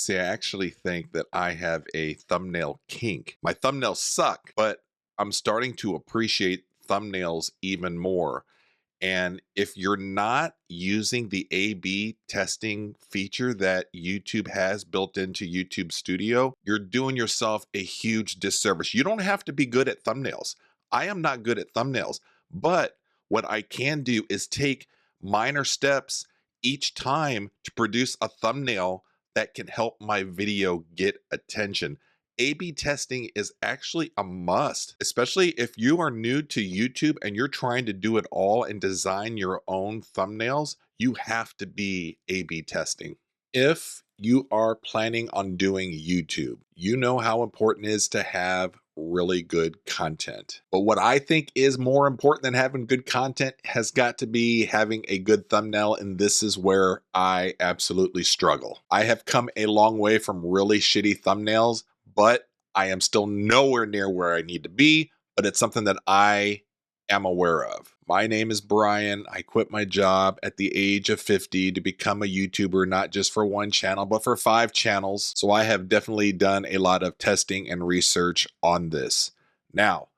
See, I actually think that I have a thumbnail kink. My thumbnails suck, but I'm starting to appreciate thumbnails even more. And if you're not using the A B testing feature that YouTube has built into YouTube Studio, you're doing yourself a huge disservice. You don't have to be good at thumbnails. I am not good at thumbnails, but what I can do is take minor steps each time to produce a thumbnail that can help my video get attention. A/B testing is actually a must, especially if you are new to YouTube and you're trying to do it all and design your own thumbnails. You have to be A/B testing. If you are planning on doing YouTube, you know how important it is to have really good content. But what I think is more important than having good content has got to be having a good thumbnail. And this is where I absolutely struggle. I have come a long way from really shitty thumbnails, but I am still nowhere near where I need to be. But it's something that I am aware of. My name is Brian. I quit my job at the age of 50 to become a YouTuber, not just for one channel, but for 5 channels. So I have definitely done a lot of testing and research on this. Now,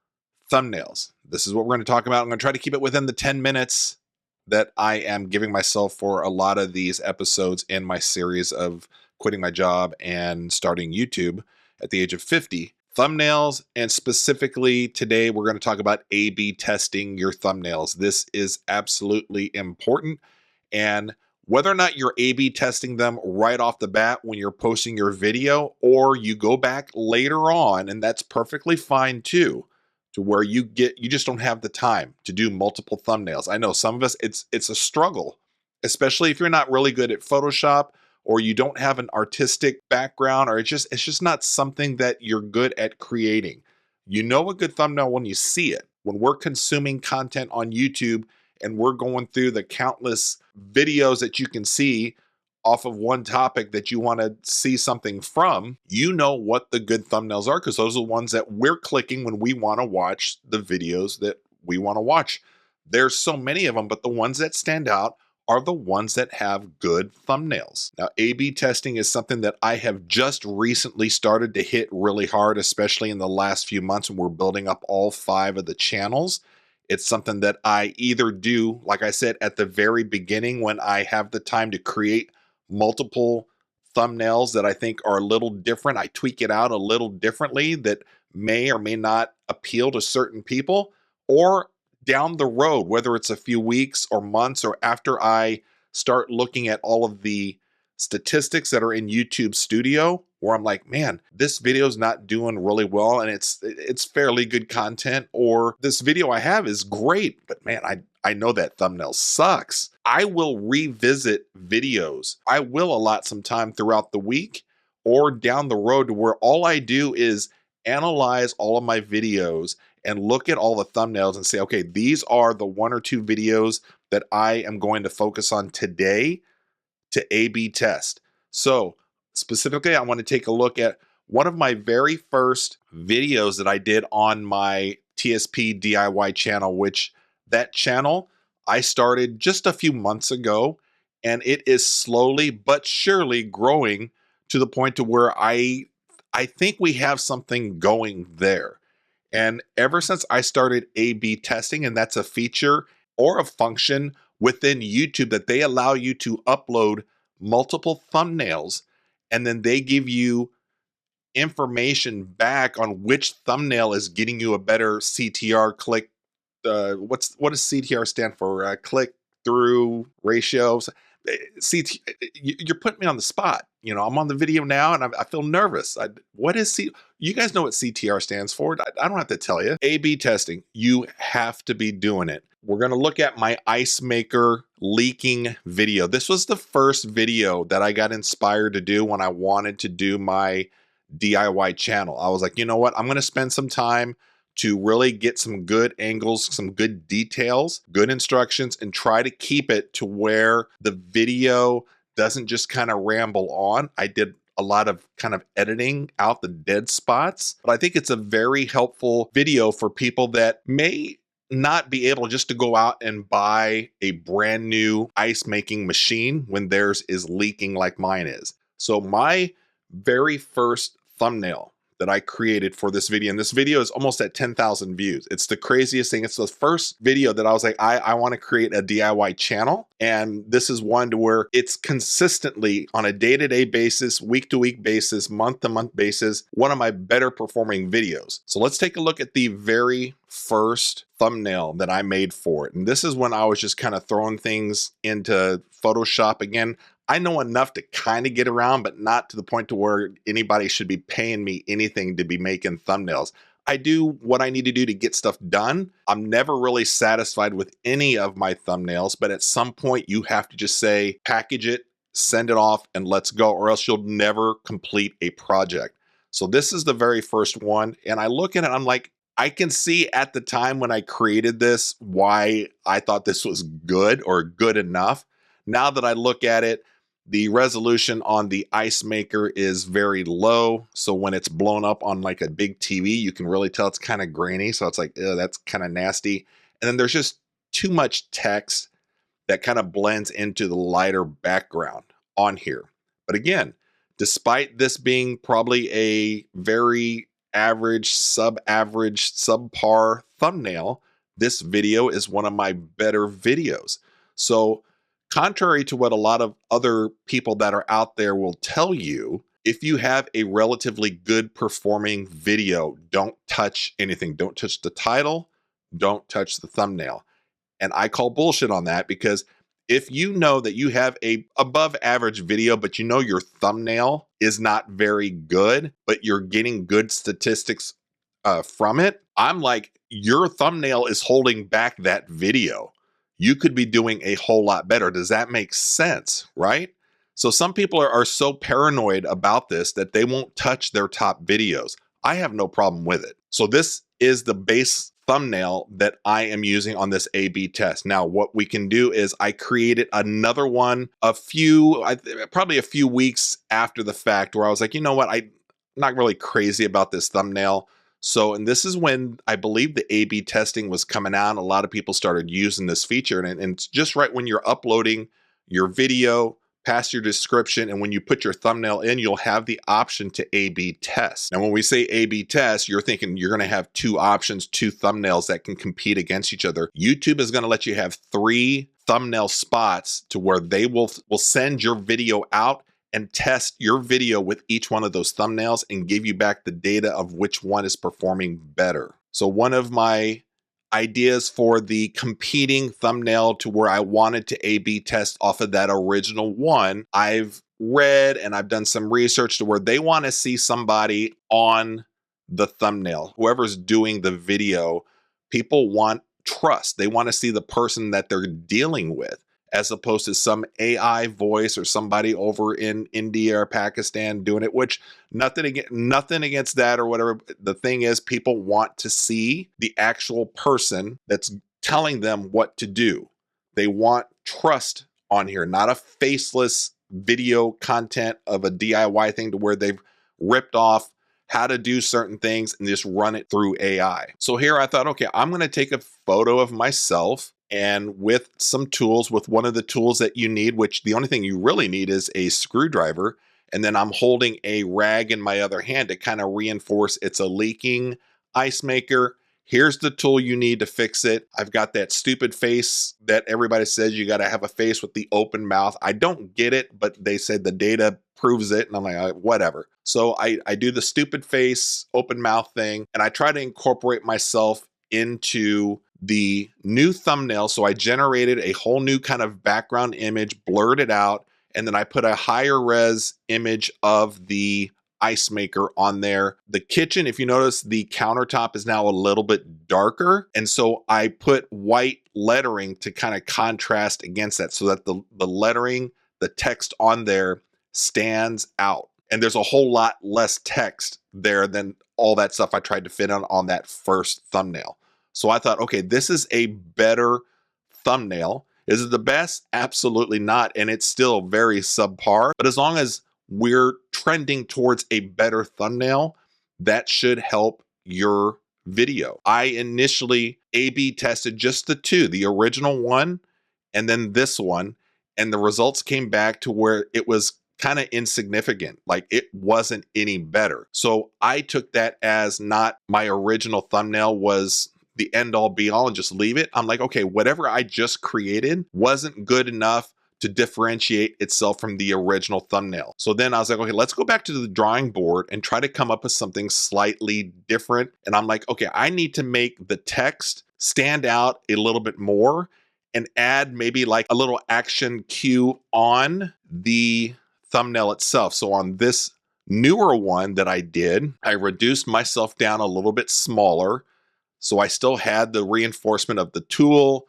thumbnails. This is what we're going to talk about. I'm going to try to keep it within the 10 minutes that I am giving myself for a lot of these episodes in my series of quitting my job and starting YouTube at the age of 50. Thumbnails, and specifically today we're going to talk about A/B testing your thumbnails. This is absolutely important, and whether or not you're A/B testing them right off the bat when you're posting your video, or you go back later on, and that's perfectly fine too, to where you just don't have the time to do multiple thumbnails. I know some of us it's a struggle, especially if you're not really good at Photoshop, or you don't have an artistic background, or it's just not something that you're good at creating. You know a good thumbnail when you see it. When we're consuming content on YouTube and we're going through the countless videos that you can see off of one topic that you want to see something from, you know what the good thumbnails are, because those are the ones that we're clicking when we want to watch the videos that we want to watch. There's so many of them, but the ones that stand out are the ones that have good thumbnails. Now, A/B testing is something that I have just recently started to hit really hard, especially in the last few months when we're building up all 5 of the channels. It's something that I either do, like I said, at the very beginning when I have the time to create multiple thumbnails that I think are a little different. I tweak it out a little differently that may or may not appeal to certain people, or down the road, whether it's a few weeks or months, or after I start looking at all of the statistics that are in YouTube Studio, where I'm like, man, this video is not doing really well and it's fairly good content, or this video I have is great, but man, I know that thumbnail sucks. I will revisit videos. I will allot some time throughout the week or down the road to where all I do is analyze all of my videos and look at all the thumbnails and say, okay, these are the 1 or 2 videos that I am going to focus on today to A/B test. So specifically, I want to take a look at one of my very first videos that I did on my TSP DIY channel, which that channel I started just a few months ago, and it is slowly but surely growing to the point to where I think we have something going there. And ever since I started A/B testing, and that's a feature or a function within YouTube that they allow you to upload multiple thumbnails, and then they give you information back on which thumbnail is getting you a better CTR click. What does CTR stand for? Click through ratios. CT, you're putting me on the spot. You know, I'm on the video now and I feel nervous. What is C? You guys know what CTR stands for. I don't have to tell you. A/B testing. You have to be doing it. We're going to look at my ice maker leaking video. This was the first video that I got inspired to do when I wanted to do my DIY channel. I was like, you know what? I'm going to spend some time to really get some good angles, some good details, good instructions, and try to keep it to where the video doesn't just kind of ramble on. I did a lot of kind of editing out the dead spots, but I think it's a very helpful video for people that may not be able just to go out and buy a brand new ice making machine when theirs is leaking like mine is. So my very first thumbnail that I created for this video, and this video is almost at 10,000 views. It's the craziest thing. It's the first video that I was like, I want to create a DIY channel. And this is one to where it's consistently on a day-to-day basis, week-to-week basis, month-to-month basis, one of my better performing videos. So let's take a look at the very first thumbnail that I made for it. And this is when I was just kind of throwing things into Photoshop again. I know enough to kind of get around, but not to the point to where anybody should be paying me anything to be making thumbnails. I do what I need to do to get stuff done. I'm never really satisfied with any of my thumbnails, but at some point you have to just say, package it, send it off, and let's go, or else you'll never complete a project. So this is the very first one. And I look at it, I'm like, I can see at the time when I created this, why I thought this was good or good enough. Now that I look at it, the resolution on the ice maker is very low. So when it's blown up on like a big TV, you can really tell it's kind of grainy. So it's like, that's kind of nasty. And then there's just too much text that kind of blends into the lighter background on here. But again, despite this being probably a very average, sub-average, subpar thumbnail, this video is one of my better videos. So contrary to what a lot of other people that are out there will tell you, if you have a relatively good performing video, don't touch anything. Don't touch the title, don't touch the thumbnail. And I call bullshit on that, because if you know that you have a above average video, but you know your thumbnail is not very good, but you're getting good statistics from it, I'm like, your thumbnail is holding back that video. You could be doing a whole lot better. Does that make sense, right? So some people are so paranoid about this that they won't touch their top videos. I have no problem with it. So this is the base thumbnail that I am using on this A/B test. Now, what we can do is I created another one probably a few weeks after the fact, where I was like, you know what, I'm not really crazy about this thumbnail. So, and this is when I believe the A/B testing was coming out. A lot of people started using this feature, and it's just right when you're uploading your video, past your description, and when you put your thumbnail in, you'll have the option to A/B test. Now, when we say A/B test, you're thinking you're going to have two options, two thumbnails that can compete against each other. YouTube is going to let you have 3 thumbnail spots to where they will send your video out and test your video with each one of those thumbnails and give you back the data of which one is performing better. So one of my ideas for the competing thumbnail to where I wanted to A/B test off of that original one, I've read and I've done some research to where they want to see somebody on the thumbnail. Whoever's doing the video, people want trust. They want to see the person that they're dealing with, as opposed to some AI voice or somebody over in India or Pakistan doing it, which nothing against that or whatever. The thing is, people want to see the actual person that's telling them what to do. They want trust on here, not a faceless video content of a DIY thing to where they've ripped off how to do certain things and just run it through AI. So here I thought, okay, I'm going to take a photo of myself, and with some tools, with one of the tools that you need, which the only thing you really need is a screwdriver. And then I'm holding a rag in my other hand to kind of reinforce it's a leaking ice maker. Here's the tool you need to fix it. I've got that stupid face that everybody says you got to have a face with the open mouth. I don't get it, but they said the data proves it. And I'm like, whatever. So I do the stupid face, open mouth thing, and I try to incorporate myself into the new thumbnail. So I generated a whole new kind of background image, blurred it out, and then I put a higher res image of the ice maker on there. The kitchen, if you notice, the countertop is now a little bit darker. And so I put white lettering to kind of contrast against that, so that the lettering, the text on there stands out. And there's a whole lot less text there than all that stuff I tried to fit on that first thumbnail. So I thought, okay, this is a better thumbnail. Is it the best? Absolutely not. And it's still very subpar. But as long as we're trending towards a better thumbnail, that should help your video. I initially A/B tested just the 2, the original one and then this one. And the results came back to where it was kind of insignificant. Like it wasn't any better. So I took that as not my original thumbnail was the end all be all and just leave it. I'm like, okay, whatever I just created wasn't good enough to differentiate itself from the original thumbnail. So then I was like, okay, let's go back to the drawing board and try to come up with something slightly different. And I'm like, okay, I need to make the text stand out a little bit more and add maybe like a little action cue on the thumbnail itself. So on this newer one that I did, I reduced myself down a little bit smaller. So I still had the reinforcement of the tool,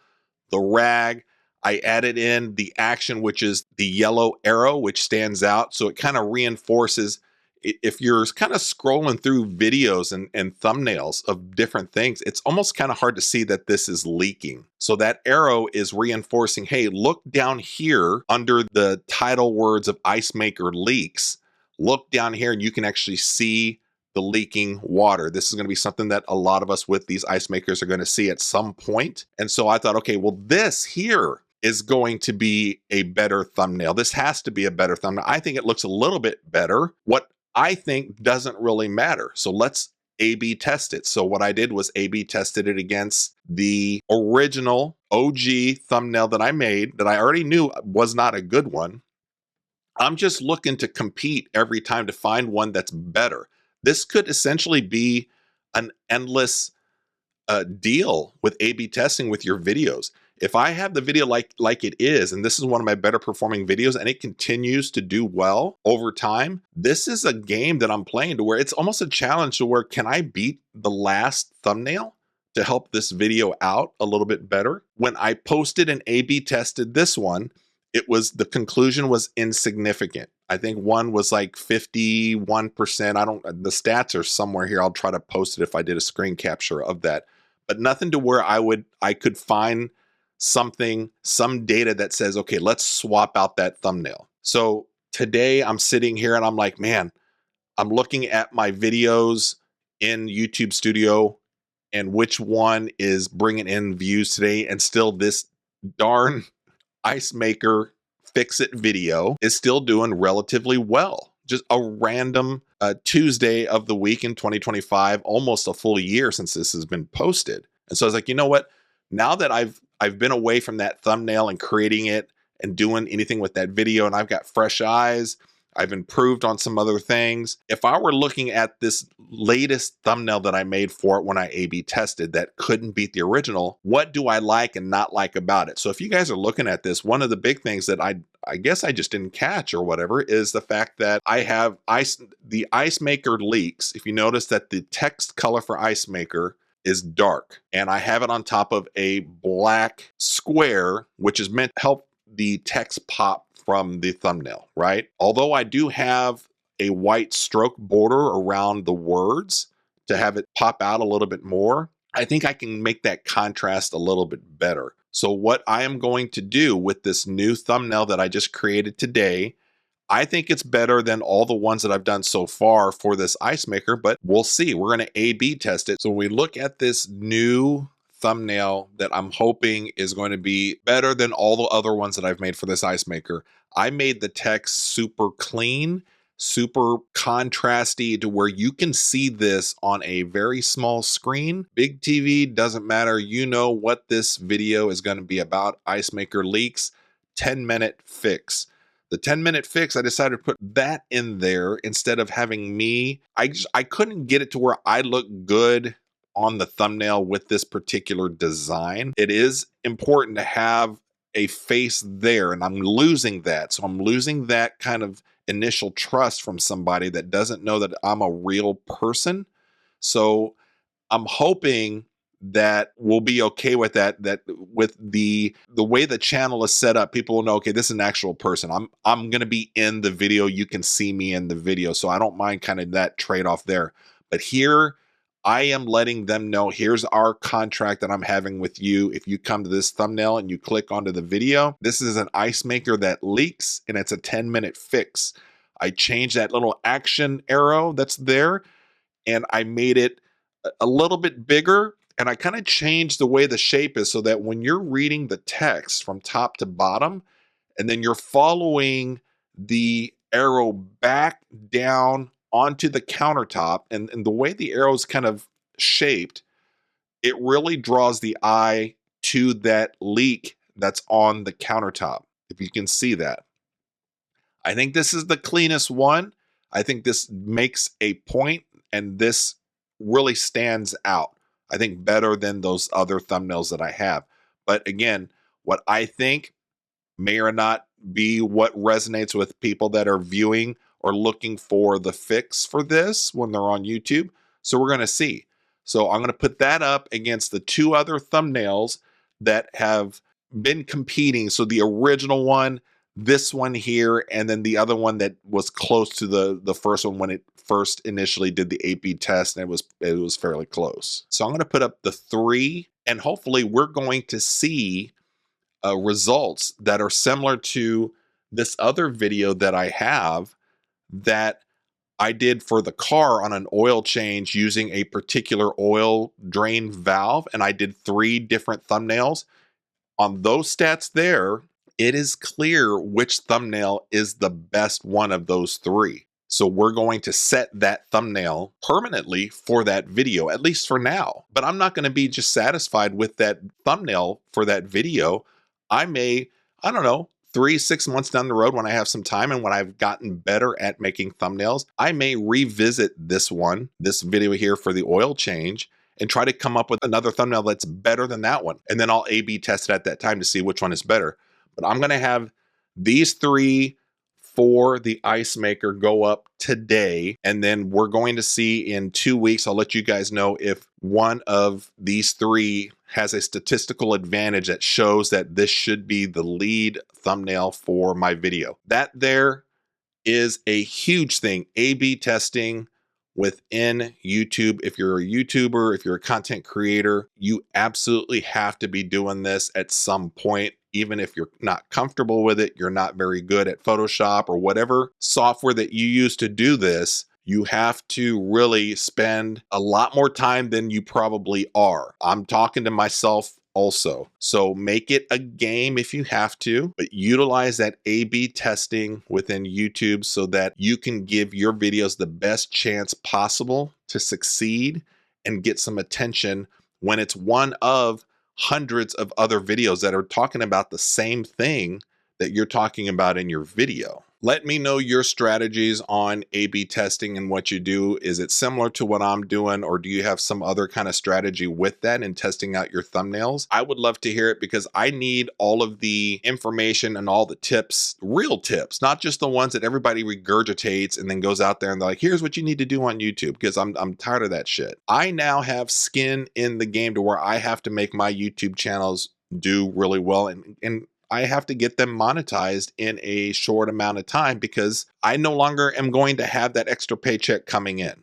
the rag. I added in the action, which is the yellow arrow, which stands out. So it kind of reinforces. If you're kind of scrolling through videos and thumbnails of different things, it's almost kind of hard to see that this is leaking. So that arrow is reinforcing, hey, look down here under the title words of Ice Maker Leaks. Look down here and you can actually see the leaking water. This is going to be something that a lot of us with these ice makers are going to see at some point. And so I thought, okay, well, this here is going to be a better thumbnail. This has to be a better thumbnail. I think it looks a little bit better. What I think doesn't really matter. So let's A/B test it. So what I did was A/B tested it against the original OG thumbnail that I made that I already knew was not a good one. I'm just looking to compete every time to find one that's better. This could essentially be an endless deal with A/B testing with your videos. If I have the video like it is, and this is one of my better performing videos, and it continues to do well over time, this is a game that I'm playing to where it's almost a challenge to where can I beat the last thumbnail to help this video out a little bit better? When I posted and A/B tested this one, the conclusion was insignificant. I think one was like 51%. The stats are somewhere here. I'll try to post it if I did a screen capture of that, but nothing to where I could find some data that says, okay, let's swap out that thumbnail. So today I'm sitting here and I'm like, man, I'm looking at my videos in YouTube Studio and which one is bringing in views today. And still this darn Ice Maker Fix It video is still doing relatively well. Just a random Tuesday of the week in 2025, almost a full year since this has been posted. And so I was like, you know what? Now that I've been away from that thumbnail and creating it and doing anything with that video, and I've got fresh eyes, I've improved on some other things. If I were looking at this latest thumbnail that I made for it when I A/B tested that couldn't beat the original, what do I like and not like about it? So if you guys are looking at this, one of the big things that I guess I just didn't catch or whatever is the fact that I have the Ice Maker Leaks. If you notice that the text color for Ice Maker is dark, and I have it on top of a black square, which is meant to help the text pop from the thumbnail, right? Although I do have a white stroke border around the words to have it pop out a little bit more, I think I can make that contrast a little bit better. So what I am going to do with this new thumbnail that I just created today, I think it's better than all the ones that I've done so far for this Ice Maker, but we'll see. We're going to A/B test it. So when we look at this new thumbnail that I'm hoping is going to be better than all the other ones that I've made for this Ice Maker, I made the text super clean, super contrasty to where you can see this on a very small screen. Big TV, doesn't matter. You know what this video is going to be about. Ice Maker Leaks, 10-minute fix. The 10-minute fix, I decided to put that in there instead of having me. I couldn't get it to where I look good on the thumbnail with this particular design. It is important to have a face there, and I'm losing that. So I'm losing that kind of initial trust from somebody that doesn't know that I'm a real person. So I'm hoping that we'll be okay with that with the way the channel is set up, people will know, okay, this is an actual person. I'm going to be in the video. You can see me in the video. So I don't mind kind of that trade-off there. But here I am letting them know, here's our contract that I'm having with you. If you come to this thumbnail and you click onto the video, this is an Ice Maker that leaks, and it's a 10-minute fix. I changed that little action arrow that's there, and I made it a little bit bigger, and I kind of changed the way the shape is so that when you're reading the text from top to bottom, and then you're following the arrow back down onto the countertop, and the way the arrow is kind of shaped, it really draws the eye to that leak that's on the countertop, if you can see that. I think this is the cleanest one. I think this makes a point, and this really stands out. I think better than those other thumbnails that I have. But again, what I think may or not be what resonates with people that are viewing or looking for the fix for this when they're on YouTube. So we're going to see. So I'm going to put that up against the two other thumbnails that have been competing. So the original one, this one here, and then the other one that was close to the first one when it first initially did the A/B test, and it was fairly close. So I'm going to put up the three, and hopefully we're going to see results that are similar to this other video that I have that I did for the car on an oil change using a particular oil drain valve, and I did 3 different thumbnails. On those stats there, it is clear which thumbnail is the best one of those 3. So we're going to set that thumbnail permanently for that video, at least for now. But I'm not going to be just satisfied with that thumbnail for that video. I may, I don't know, 3-6 months down the road when I have some time and when I've gotten better at making thumbnails, I may revisit this video here for the oil change, and try to come up with another thumbnail that's better than that one. And then I'll A/B test it at that time to see which one is better. But I'm going to have these 3 for the ice maker go up today. And then we're going to see in 2 weeks, I'll let you guys know if one of these 3 has a statistical advantage that shows that this should be the lead thumbnail for my video. That there is a huge thing. A/B testing within YouTube. If you're a YouTuber, if you're a content creator, you absolutely have to be doing this at some point. Even if you're not comfortable with it, you're not very good at Photoshop or whatever software that you use to do this, you have to really spend a lot more time than you probably are. I'm talking to myself also. So make it a game if you have to, but utilize that A/B testing within YouTube so that you can give your videos the best chance possible to succeed and get some attention when it's one of hundreds of other videos that are talking about the same thing that you're talking about in your video. Let me know your strategies on A/B testing and what you do. Is it similar to what I'm doing, or do you have some other kind of strategy with that in testing out your thumbnails? I would love to hear it because I need all of the information and all the tips, real tips, not just the ones that everybody regurgitates and then goes out there and they're like, here's what you need to do on YouTube, because I'm tired of that shit. I now have skin in the game to where I have to make my YouTube channels do really well, and I have to get them monetized in a short amount of time because I no longer am going to have that extra paycheck coming in.